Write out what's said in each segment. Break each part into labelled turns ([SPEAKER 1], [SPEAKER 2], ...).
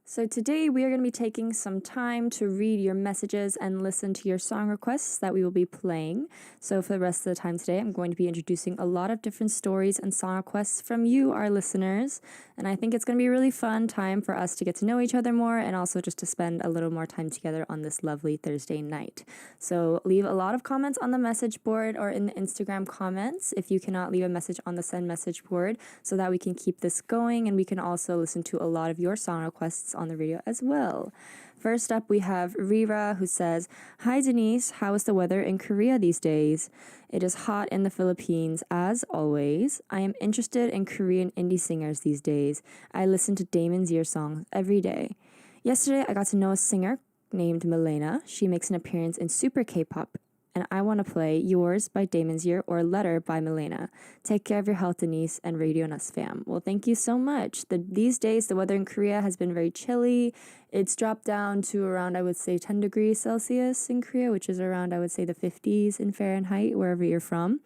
[SPEAKER 1] So today we are going to be taking some time to read your messages and listen to your song requests that we will be playing. So for the rest of the time today, I'm going to be introducing a lot of different stories and song requests from you, our listeners. And I think it's going to be a really fun time for us to get to know each other more and also just to spend a little more time together on this lovely Thursday night. So leave a lot of comments on the message board or in the Instagram comments if you cannot leave a message on the send message board so that we can keep this going and we can also listen to a lot of your song requests on the radio as well. First up, we have Rira who says, "Hi Denise, how is the weather in Korea these days? It is hot in the Philippines as always. I am interested in Korean indie singers these days. I listen to Damon's Year songs every day. Yesterday, I got to know a singer named Milena. She makes an appearance in Super K-pop. And I want to play Yours by Damon's Year or Letter by Milena. Take care of your health, Denise, and Radion'us fam." Well, thank you so much. These days, the weather in Korea has been very chilly. It's dropped down to around, I would say, 10 degrees Celsius in Korea, which is around, I would say, the 50s in Fahrenheit, wherever you're from.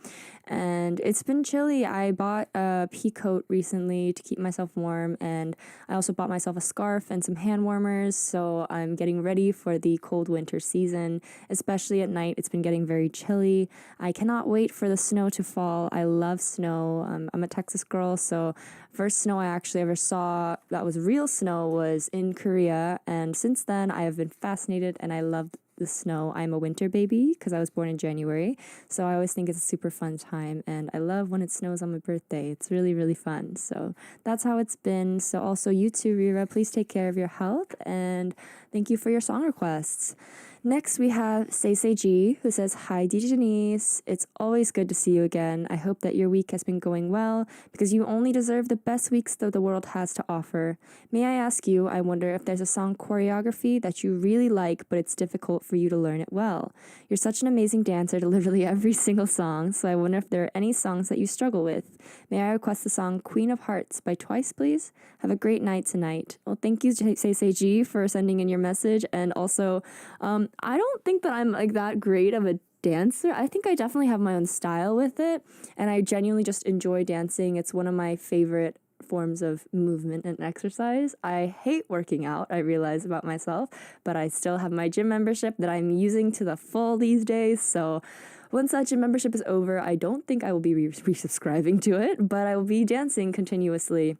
[SPEAKER 1] And it's been chilly. I bought a pea coat recently to keep myself warm, and I also bought myself a scarf and some hand warmers, so I'm getting ready for the cold winter season, especially at night. It's been getting very chilly. I cannot wait for the snow to fall. I love snow. I'm a Texas girl, so first snow I actually ever saw that was real snow was in Korea, and since then I have been fascinated and I love the snow. I'm a winter baby because I was born in January, so I always think it's a super fun time, and I love when it snows on my birthday. It's really, really fun. So that's how it's been. So also you too, Rira, please take care of your health, and thank you for your song requests. Next, we have G, who says, "Hi, DJ Denise. It's always good to see you again. I hope that your week has been going well because you only deserve the best weeks that the world has to offer. May I ask you, I wonder if there's a song choreography that you really like, but it's difficult for you to learn it well. You're such an amazing dancer to literally every single song, so I wonder if there are any songs that you struggle with. May I request the song Queen of Hearts by Twice, please? Have a great night tonight." Well, thank you, G, for sending in your message, and also, I don't think that I'm like that great of a dancer. I think I definitely have my own style with it, and I genuinely just enjoy dancing. It's one of my favorite forms of movement and exercise. I hate working out, I realize about myself, but I still have my gym membership that I'm using to the full these days. So once that gym membership is over, I don't think I will be resubscribing to it, but I will be dancing continuously.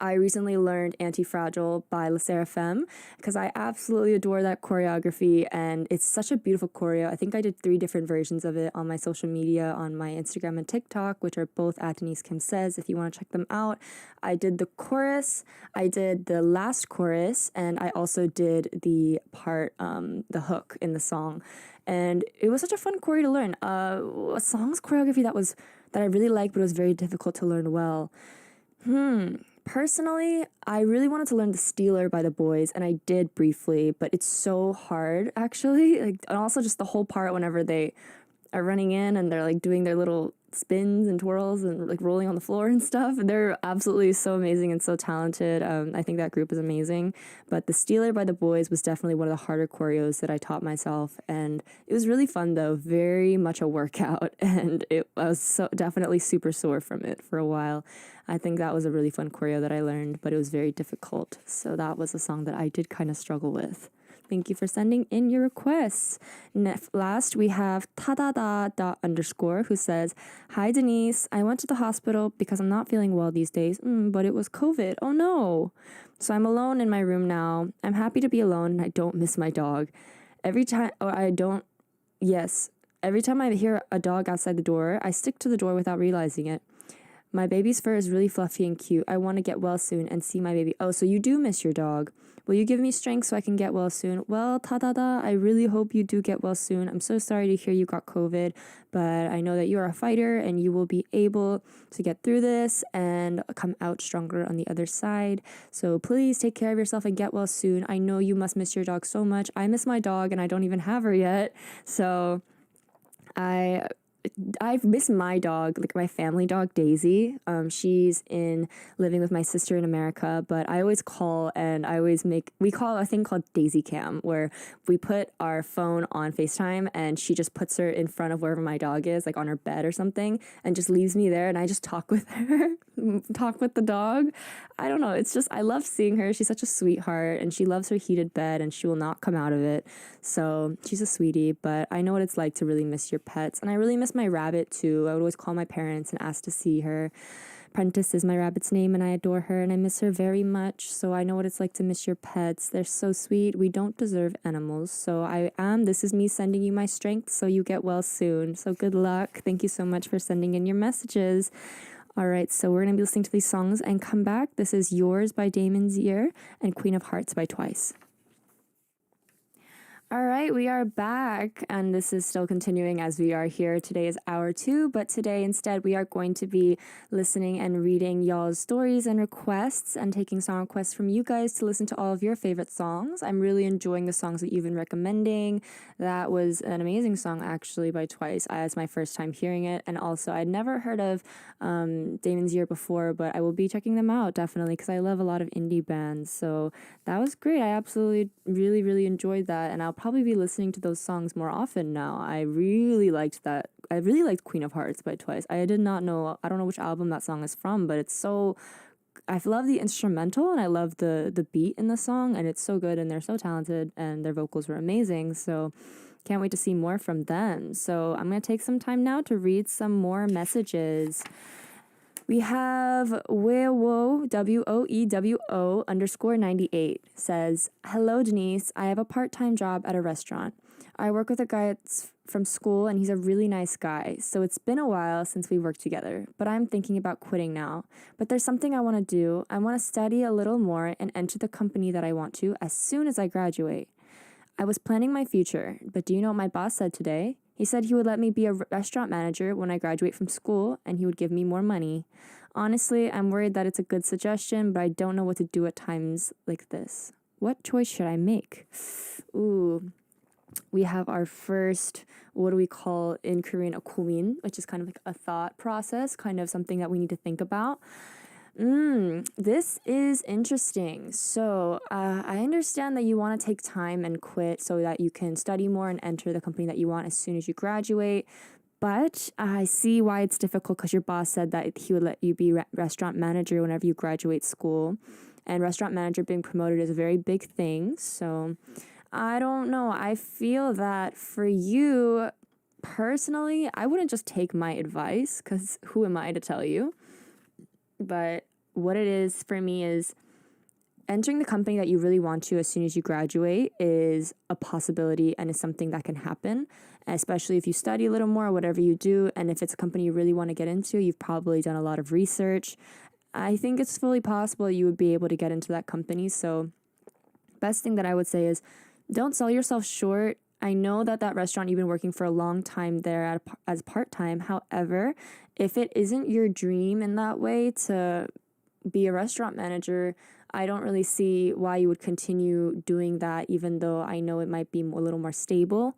[SPEAKER 1] I recently learned Anti-Fragile by La Seraphim because I absolutely adore that choreography, and it's such a beautiful choreo. I think I did 3 different versions of it on my social media, on my Instagram and TikTok, which are both at Denise Kim Says if you want to check them out. I did the chorus, I did the last chorus, and I also did the part, the hook in the song. And it was such a fun choreo to learn. A song's choreography that I really liked, but it was very difficult to learn well. Personally, I really wanted to learn The Stealer by the Boys, and I did briefly, but it's so hard, actually. And also just the whole part whenever they are running in and they're like doing their little spins and twirls and like rolling on the floor and stuff. They're absolutely so amazing and so talented. I think that group is amazing. But The Stealer by the Boys was definitely one of the harder choreos that I taught myself, and it was really fun though. Very much a workout, and I was so definitely super sore from it for a while. I think that was a really fun choreo that I learned, but it was very difficult. So that was a song that I did kind of struggle with. Thank you for sending in your requests. Last, we have tadada_, who says, "Hi Denise, I went to the hospital because I'm not feeling well these days, but it was COVID. Oh no. So I'm alone in my room now. I'm happy to be alone and I don't miss my dog. Every time I hear a dog outside the door, I stick to the door without realizing it. My baby's fur is really fluffy and cute. I want to get well soon and see my baby." Oh, so you do miss your dog. "Will you give me strength so I can get well soon?" Well, tadada, I really hope you do get well soon. I'm so sorry to hear you got COVID, but I know that you're a fighter and you will be able to get through this and come out stronger on the other side. So please take care of yourself and get well soon. I know you must miss your dog so much. I miss my dog and I don't even have her yet. So I've missed my dog, like my family dog, Daisy. She's living with my sister in America, but I always call and we call a thing called Daisy Cam, where we put our phone on FaceTime and she just puts her in front of wherever my dog is, like on her bed or something, and just leaves me there and I just talk with her, talk with the dog. I don't know. It's just, I love seeing her. She's such a sweetheart and she loves her heated bed and she will not come out of it. So she's a sweetie, but I know what it's like to really miss your pets. And I really miss my rabbit too. I would always call my parents and ask to see her. Prentice is my rabbit's name and I adore her and I miss her very much. So I know what it's like to miss your pets. They're so sweet. We don't deserve animals. So this is me sending you my strength so you get well soon. So good luck. Thank you so much for sending in your messages. All right, so we're going to be listening to these songs and come back. This is Yours by Damon's Ear and Queen of Hearts by Twice. All right, we are back, and this is still continuing as we are here. Today is hour 2, but today instead we are going to be listening and reading y'all's stories and requests and taking song requests from you guys to listen to all of your favorite songs. I'm really enjoying the songs that you've been recommending. That was an amazing song, actually, by Twice. It's my first time hearing it, and also I'd never heard of Damon's Ear before, but I will be checking them out, definitely, because I love a lot of indie bands, so that was great. I absolutely, really, really enjoyed that, and I'll probably be listening to those songs more often now. I really liked that. I really liked Queen of Hearts by Twice. I don't know which album that song is from, but it's so, I love the instrumental and I love the beat in the song, and it's so good and they're so talented and their vocals were amazing. So can't wait to see more from them. So I'm going to take some time now to read some more messages. We have Wewo, WOEWO _98 says, "Hello, Denise. I have a part-time job at a restaurant. I work with a guy from school and he's a really nice guy. So it's been a while since we worked together, but I'm thinking about quitting now. But there's something I want to do. I want to study a little more and enter the company that I want to as soon as I graduate. I was planning my future, but do you know what my boss said today? He said he would let me be a restaurant manager when I graduate from school and he would give me more money. Honestly, I'm worried that it's a good suggestion, but I don't know what to do at times like this. What choice should I make?" Ooh, we have our first, what do we call in Korean, a 고민, which is kind of like a thought process, kind of something that we need to think about. This is interesting. So I understand that you want to take time and quit so that you can study more and enter the company that you want as soon as you graduate. But I see why it's difficult because your boss said that he would let you be restaurant manager whenever you graduate school. And restaurant manager being promoted is a very big thing. So I don't know. I feel that for you personally, I wouldn't just take my advice because who am I to tell you? But what it is for me is entering the company that you really want to as soon as you graduate is a possibility and is something that can happen, especially if you study a little more or whatever you do. And if it's a company you really want to get into, you've probably done a lot of research. I think it's fully possible you would be able to get into that company. So best thing that I would say is don't sell yourself short. I know that restaurant you've been working for a long time there as part-time. However, if it isn't your dream in that way to be a restaurant manager, I don't really see why you would continue doing that, even though I know it might be a little more stable.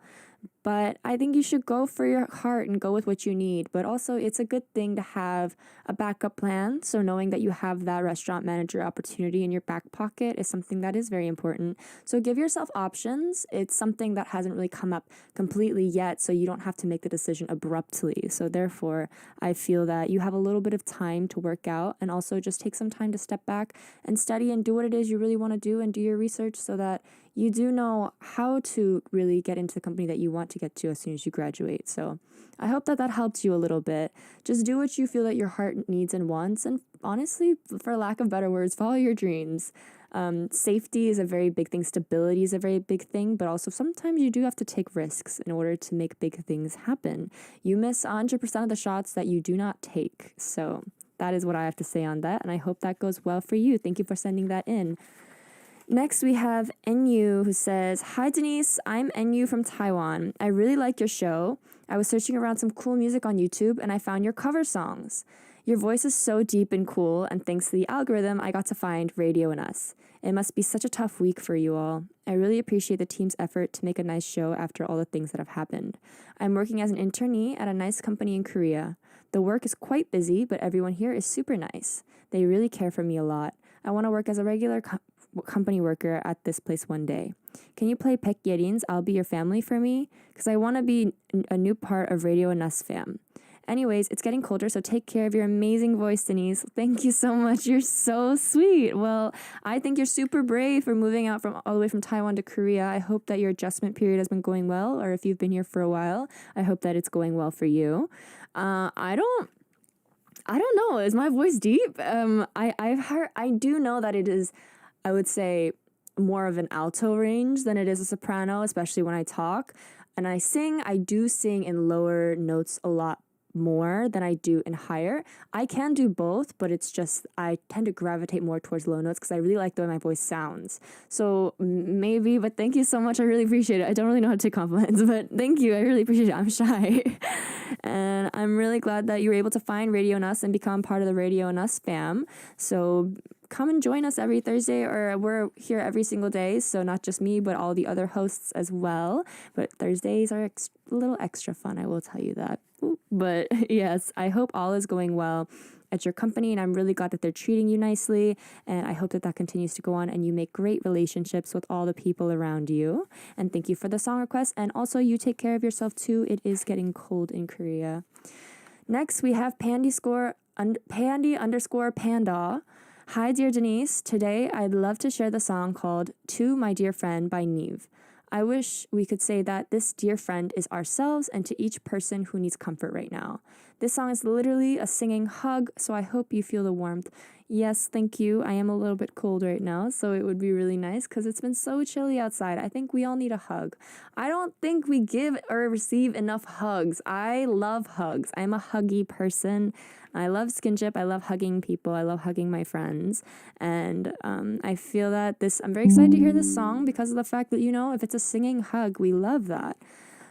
[SPEAKER 1] But I think you should go for your heart and go with what you need. But also, it's a good thing to have a backup plan. So knowing that you have that restaurant manager opportunity in your back pocket is something that is very important. So give yourself options. It's something that hasn't really come up completely yet, so you don't have to make the decision abruptly. So therefore, I feel that you have a little bit of time to work out and also just take some time to step back and study and do what it is you really want to do and do your research so that you do know how to really get into the company that you want to get to as soon as you graduate. So I hope that helps you a little bit. Just do what you feel that your heart needs and wants. And honestly, for lack of better words, follow your dreams. Safety is a very big thing. Stability is a very big thing. But also sometimes you do have to take risks in order to make big things happen. You miss 100% of the shots that you do not take. So that is what I have to say on that. And I hope that goes well for you. Thank you for sending that in. Next, we have NU who says, "Hi, Denise. I'm NU from Taiwan. I really like your show. I was searching around some cool music on YouTube and I found your cover songs. Your voice is so deep and cool, and thanks to the algorithm, I got to find Radion'us. It must be such a tough week for you all. I really appreciate the team's effort to make a nice show after all the things that have happened. I'm working as an internee at a nice company in Korea. The work is quite busy, but everyone here is super nice. They really care for me a lot. I want to work as a regular company worker at this place one day. Can you play Baek Yerin's I'll Be Your Family for me? Because I want to be a new part of Radion'us fam. Anyways, it's getting colder, so take care of your amazing voice, Denise. Thank you so much. You're so sweet. Well, I think you're super brave for moving out from all the way from Taiwan to Korea. I hope that your adjustment period has been going well, or if you've been here for a while, I hope that it's going well for you. I don't know. Is my voice deep? I do know that it is, I would say, more of an alto range than it is a soprano, especially when I talk. And I do sing in lower notes a lot more than I do in higher. I can do both, but it's just I tend to gravitate more towards low notes because I really like the way my voice sounds. So maybe, but thank you so much. I really appreciate it. I don't really know how to take compliments, but thank you. I really appreciate it. I'm shy. And I'm really glad that you were able to find Radion'us and become part of the Radion'us fam. So come and join us every Thursday, or we're here every single day. So not just me, but all the other hosts as well. But Thursdays are a little extra fun, I will tell you that. But yes, I hope all is going well at your company, and I'm really glad that they're treating you nicely, and I hope that that continues to go on and you make great relationships with all the people around you. And thank you for the song request, and also you take care of yourself too. It is getting cold in Korea. Next, we have Pandy_Panda. Hi, dear Denise. Today, I'd love to share the song called To My Dear Friend by Neve. I wish we could say that this dear friend is ourselves and to each person who needs comfort right now. This song is literally a singing hug, so I hope you feel the warmth. Yes, thank you. I am a little bit cold right now, so it would be really nice because it's been so chilly outside. I think we all need a hug. I don't think we give or receive enough hugs. I love hugs. I'm a huggy person. I love skinship. I love hugging people. I love hugging my friends. And I feel that I'm very excited to hear this song because of the fact that, if it's a singing hug, we love that.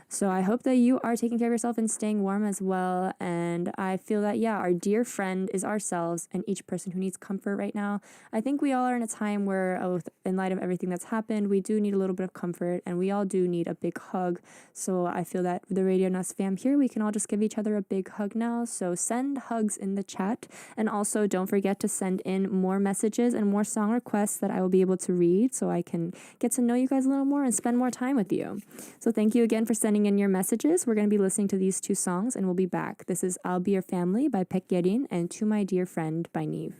[SPEAKER 1] So I hope that you are taking care of yourself and staying warm as well. And I feel that, our dear friend is ourselves and each person who needs comfort right now. I think we all are in a time where, in light of everything that's happened, we do need a little bit of comfort, and we all do need a big hug. So I feel that the Radion'us fam here, we can all just give each other a big hug now. So send hugs in the chat. And also don't forget to send in more messages and more song requests that I will be able to read so I can get to know you guys a little more and spend more time with you. So thank you again for sending in your messages. We're going to be listening to these two songs and we'll be back. This is I'll Be Your Family by Baek Yerin and To My Dear Friend by Neve.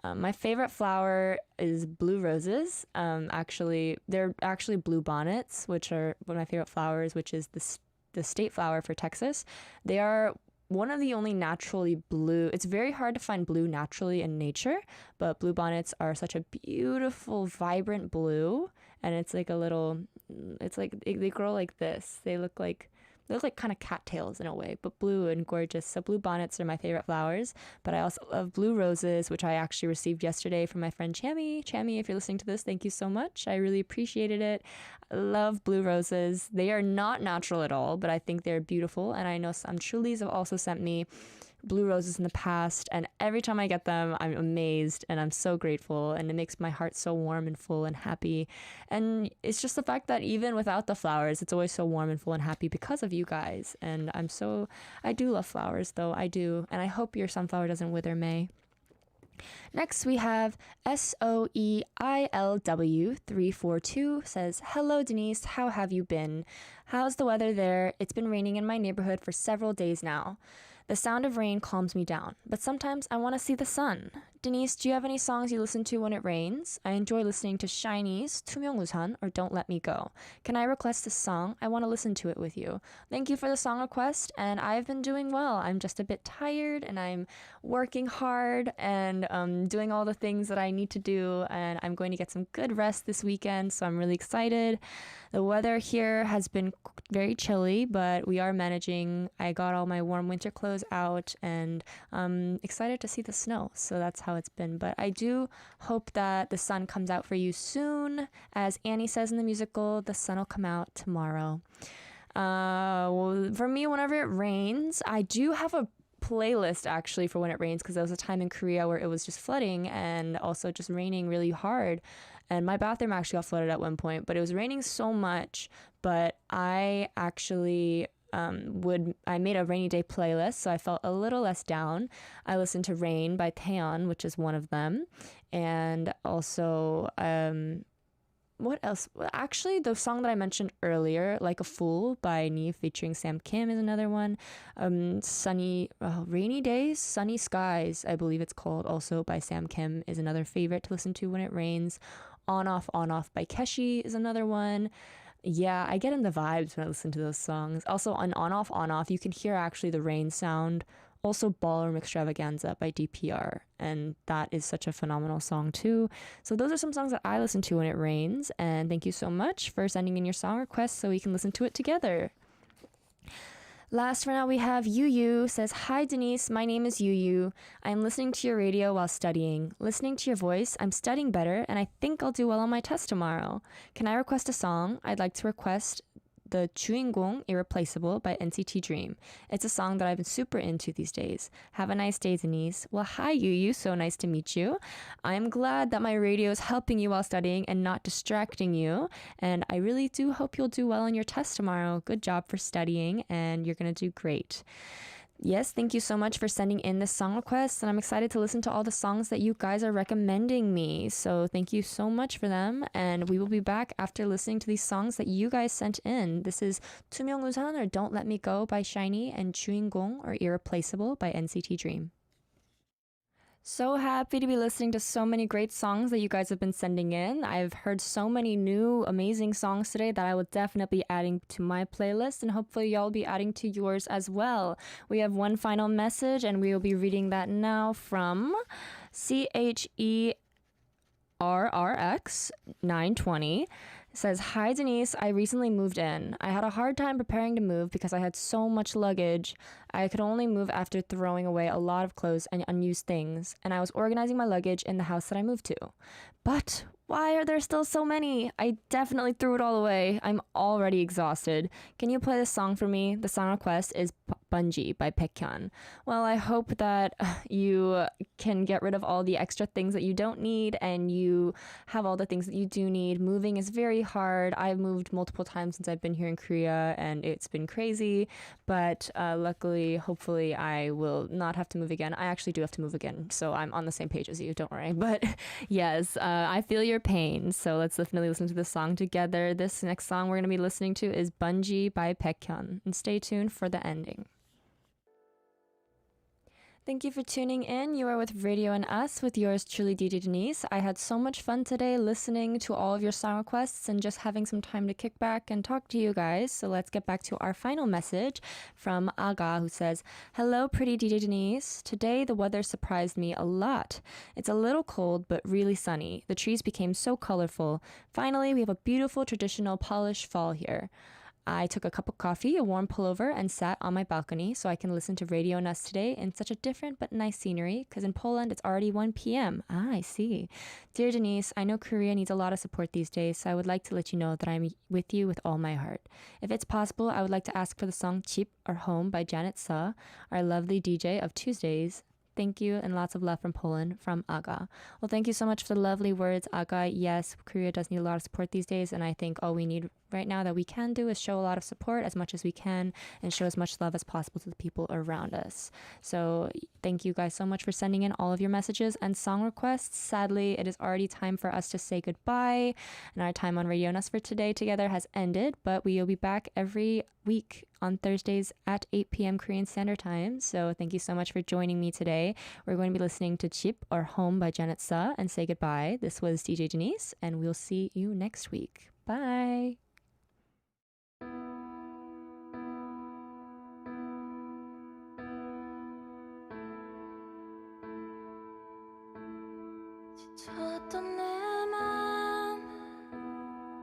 [SPEAKER 1] My favorite flower is blue roses. They're actually blue bonnets, which are one of my favorite flowers, which is the state flower for Texas. They are one of the only naturally blue. It's very hard to find blue naturally in nature, but blue bonnets are such a beautiful, vibrant blue. And it's like they grow like this. They look like kind of cattails in a way, but blue and gorgeous. So blue bonnets are my favorite flowers, but I also love blue roses, which I actually received yesterday from my friend Chammy. Chammy, if you're listening to this, thank you so much. I really appreciated it. I love blue roses. They are not natural at all, but I think they're beautiful. And I know some Trulies have also sent me blue roses in the past, and every time I get them, I'm amazed and I'm so grateful, and it makes my heart so warm and full and happy. And it's just the fact that even without the flowers, it's always so warm and full and happy because of you guys. And I do love flowers, though. I do. And I hope your sunflower doesn't wither, May. Next, we have SOEILW342 says, Hello, Denise. How have you been? How's the weather there? It's been raining in my neighborhood for several days now. The sound of rain calms me down, but sometimes I want to see the sun. Denise, do you have any songs you listen to when it rains? I enjoy listening to Shiny's 투명우산 or Don't Let Me Go. Can I request a song? I want to listen to it with you. Thank you for the song request, and I've been doing well. I'm just a bit tired, and I'm working hard and doing all the things that I need to do, and I'm going to get some good rest this weekend, so I'm really excited. The weather here has been very chilly, but we are managing. I got all my warm winter clothes out, and I'm excited to see the snow, so that's how it's been. But I do hope that the sun comes out for you soon. As Annie says in the musical, the sun will come out tomorrow. For me, whenever it rains, I do have a playlist actually for when it rains, because there was a time in Korea where it was just flooding and also just raining really hard. And my bathroom actually got flooded at one point, but it was raining so much. But I actually I made a rainy day playlist, so I felt a little less down. I listened to Rain by Taeyeon, which is one of them, and also what else? Well, actually, the song that I mentioned earlier, Like a Fool by Nee featuring Sam Kim is another one. Rainy Days, Sunny Skies, I believe it's called, also by Sam Kim, is another favorite to listen to when it rains. On Off by Keshi is another one. Yeah, I get in the vibes when I listen to those songs. Also on Off, you can hear actually the rain sound. Also Ballroom Extravaganza by DPR, and that is such a phenomenal song too. So those are some songs that I listen to when it rains, and thank you so much for sending in your song requests so we can listen to it together. Last for now, we have Yu says, "Hi Denise, my name is Yu. I am listening to your radio while studying. Listening to your voice, I'm studying better, and I think I'll do well on my test tomorrow. Can I request a song? I'd like to request the 주인공 Irreplaceable by NCT Dream. It's a song that I've been super into these days. Have a nice day, Denise." Well, hi, Yu. So nice to meet you. I'm glad that my radio is helping you while studying and not distracting you. And I really do hope you'll do well on your test tomorrow. Good job for studying, and you're going to do great. Yes, thank you so much for sending in this song request, and I'm excited to listen to all the songs that you guys are recommending me. So thank you so much for them, and we will be back after listening to these songs that you guys sent in. This is 투명우산 or Don't Let Me Go by SHINee and 주인공 or Irreplaceable by NCT Dream. So happy to be listening to so many great songs that you guys have been sending in. I've heard so many new amazing songs today that I will definitely be adding to my playlist, and hopefully y'all will be adding to yours as well. We have one final message, and we will be reading that now from CHERRX920. It says, "Hi Denise, I recently moved in. I had a hard time preparing to move because I had so much luggage. I could only move after throwing away a lot of clothes and unused things, and I was organizing my luggage in the house that I moved to. But why are there still so many? I definitely threw it all away. I'm already exhausted. Can you play this song for me? The song request is Bungee by Baekhyun." Well, I hope that you can get rid of all the extra things that you don't need and you have all the things that you do need. Moving is very hard. I've moved multiple times since I've been here in Korea, and it's been crazy. But luckily, hopefully, I will not have to move again. I actually do have to move again, so I'm on the same page as you. Don't worry. But yes, I feel your pain. So let's definitely listen to this song together. This next song we're going to be listening to is Bungee by Baekhyun. And stay tuned for the ending. Thank you for tuning in. You are with Radion'us with yours truly, DJ Denise. I had so much fun today listening to all of your song requests and just having some time to kick back and talk to you guys. So let's get back to our final message from Aga, who says, "Hello, pretty DJ Denise. Today the weather surprised me a lot. It's a little cold, but really sunny. The trees became so colorful. Finally, we have a beautiful traditional Polish fall here. I took a cup of coffee, a warm pullover, and sat on my balcony so I can listen to Radion'us today in such a different but nice scenery, because in Poland it's already 1 p.m. Ah, I see. Dear Denise, I know Korea needs a lot of support these days, so I would like to let you know that I'm with you with all my heart. If it's possible, I would like to ask for the song Chip or Home by Janet Suh, our lovely DJ of Tuesdays. Thank you, and lots of love from Poland, from Aga." Well, thank you so much for the lovely words, Aga. Yes, Korea does need a lot of support these days, and I think all we need right now that we can do is show a lot of support as much as we can and show as much love as possible to the people around us. So thank you guys so much for sending in all of your messages and song requests. Sadly, it is already time for us to say goodbye, and our time on Radion'us for today together has ended, but we will be back every week on Thursdays at 8 p.m. Korean Standard Time. So thank you so much for joining me today. We're going to be listening to Chip or Home by Janet Suh and say goodbye. This was DJ Denise, and we'll see you next week. Bye.